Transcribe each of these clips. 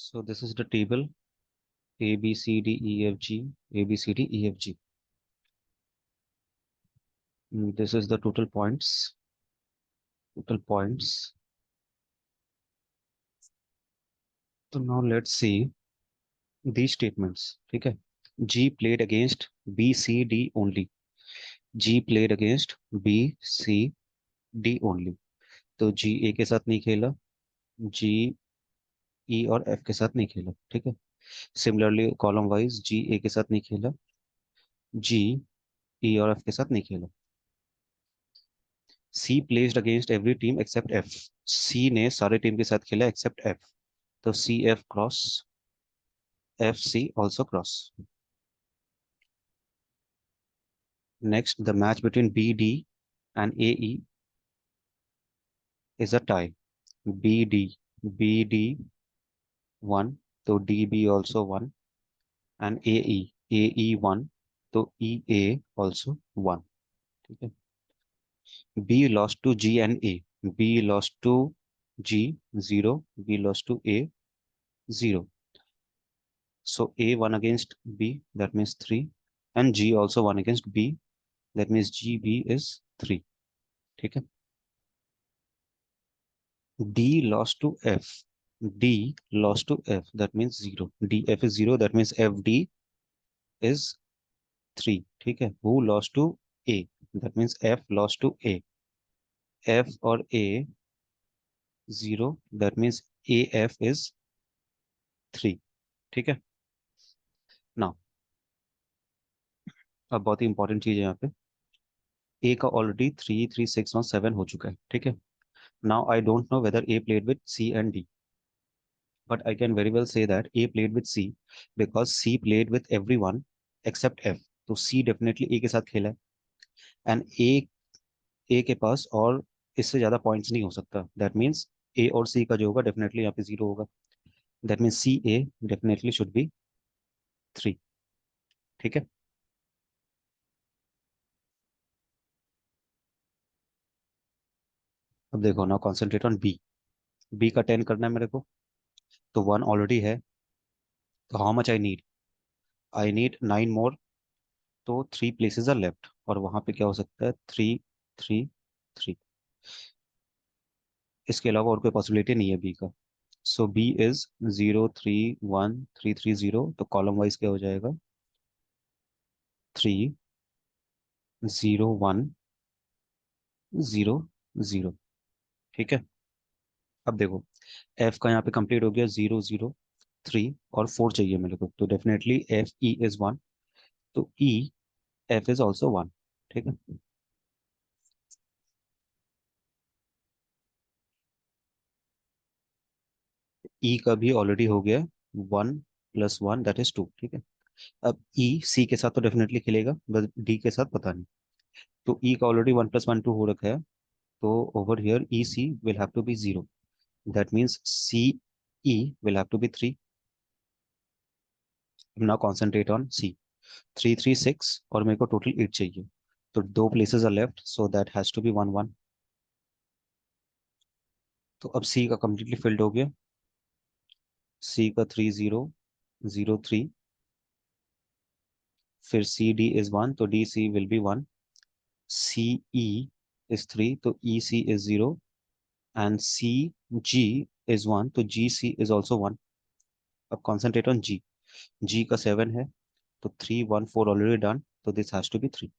So this is the table A, B, C, D, E, F, G, A, B, C, D, E, F, G. This is the total points. Total points. So now let's see these statements. ठीक है? G played against B, C, D only. G played against B, C, D only. तो G A के साथ नहीं खेला, G E और F के साथ नहीं खेला. ठीक है? Similarly column wise G A के साथ नहीं खेला, G E और F के साथ नहीं खेला. C placed against every team except F. C ने सारे टीम के साथ खेला except F. तो C F cross, F C also cross. Next, the match between B D and A E is a tie. B D, B D won, तो D B also won, and A E won, तो E A also won. ठीक है? B lost to G and A. B lost to G 0, B lost to A 0. So A won against B, that means 3, and G also won against B, that means GB is 3. ठीक है? D lost to F. D lost to F, that means 0. DF is 0, that means FD is 3. ठीक है? Who lost to A? That means F lost to A. F और A 0, that means AF is 3. ठीक है? Now, अब बहुत ही important चीज है यहाँ पे. A का ऑलरेडी 3, 3, 6 और 7 हो चुका है. ठीक है? Now I don't know whether A played with C and D, but I can very well say that A played with C because C played with everyone except F. तो C definitely A के साथ खेला है, and A के पास और इससे ज्यादा points नहीं हो सकता. That means A और C का जो होगा डेफिनेटली यहाँ पे 0 होगा. That means C A definitely should be 3. ठीक है? अब देखो ना, कॉन्सेंट्रेट ऑन बी. बी का 10 करना है मेरे को, तो 1 ऑलरेडी है. तो हाउ मच आई नीड 9 मोर. तो 3 प्लेसेस आर लेफ्ट, और वहां पे क्या हो सकता है? 3, 3, 3. इसके अलावा और कोई पॉसिबिलिटी नहीं है बी का. सो बी इज 0, 3, 1, 3, 3, 0. तो कॉलम वाइज क्या हो जाएगा? 3, 0, 1, 0, 0. ठीक है? अब देखो, एफ का यहाँ पे कंप्लीट हो गया. 0, 0, 3 और 4 चाहिए मेरे को, तो डेफिनेटली एफ ई इज 1. तो ई एफ इज ऑल्सो 1. ठीक है? ई का भी ऑलरेडी हो गया. 1 + 1 दैट इज 2. ठीक है? अब ई सी के साथ तो डेफिनेटली खेलेगा, बस डी के साथ पता नहीं. तो ई का ऑलरेडी 1 + 1 2 हो रखा है. तो over here E C will have to be 0. That means C E will have to be 3. Now concentrate on C. 3, 3, 6 और मेरे को टोटल 8 चाहिए. तो 2 places are left, so that has to be 1, 1. तो अब सी का कंप्लीटली फिल्ड हो गया. सी का 3, 0, 0, 3. फिर सी डी इज 1, तो D C will be 1. C E is 3, तो E C is 0. And C G is 1, तो जी सी इज ऑल्सो 1. अब कॉन्सेंट्रेट ऑन जी. जी का 7 है, तो 3, 1, 4 ऑलरेडी डन, तो दिस हैज टू बी 3.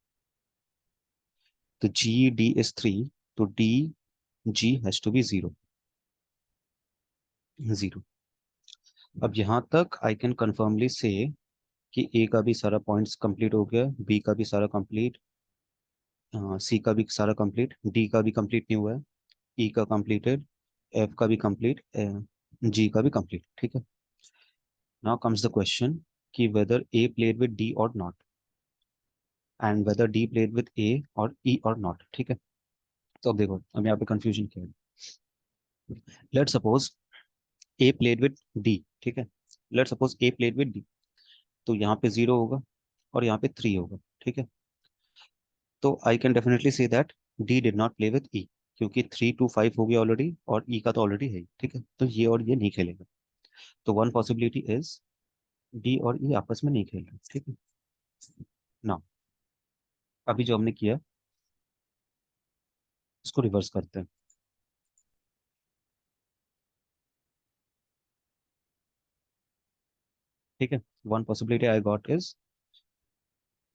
तो जी डी इज 3, तो D G has to be 0, 0. अब यहाँ तक आई कैन कंफर्मली से कि ए का भी सारा पॉइंट्स कंप्लीट हो गया, बी का भी सारा कंप्लीट, सी का भी सारा कंप्लीट, डी का भी कंप्लीट नहीं हुआ है, ई का कंप्लीटेड, एफ का भी कंप्लीट, जी का भी कंप्लीट. ठीक है? नाउ कम्स द क्वेश्चन कि whether A played with D और not, and whether D played with A और ई और नॉट. ठीक है? तो अब देखो, अब यहाँ पे कंफ्यूजन क्या है. Let suppose A played with D. ठीक है? Let suppose A played with D. तो यहाँ पे 0 होगा और यहाँ पे 3 होगा. ठीक है? तो I can definitely say that D did not play with E, क्योंकि 3 to 5 हो गया ऑलरेडी, और ई का तो ऑलरेडी है ही. ठीक है? तो ये और ये नहीं खेलेगा. तो वन पॉसिबिलिटी इज डी और ई आपस में नहीं खेल रहे, ठीक है ना। अभी जो हमने किया उसको रिवर्स करते हैं, ठीक है। One possibility I got is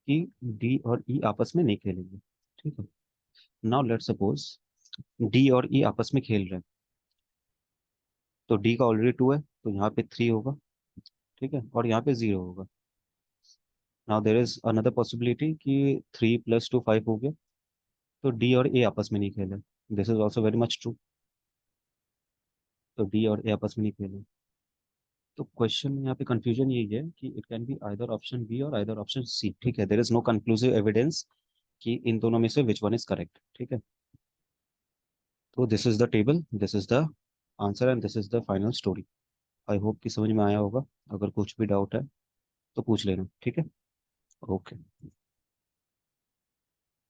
कि डी और ई आपस में नहीं खेलेंगे, ठीक है। नाउ लेट सपोज डी और ई आपस में खेल रहे हैं, तो डी का ऑलरेडी टू है तो यहाँ पे थ्री होगा, ठीक है, और यहाँ पे जीरो होगा। Now there is another possibility कि थ्री प्लस टू फाइव हो गया, तो डी और ए आपस में नहीं खेले। This is also very much true, तो डी और ए आपस में नहीं खेले। तो क्वेश्चन में यहाँ पे कंफ्यूजन यही है कि it can be either option B और आइदर ऑप्शन सी, ठीक है। There is no conclusive evidence कि इन दोनों में से विच वन इज करेक्ट, ठीक है। तो this is the table, this is the answer and this is the final story. I hope कि समझ में आया होगा। अगर कुछ भी डाउट है तो पूछ लेना, ठीक है। ओके।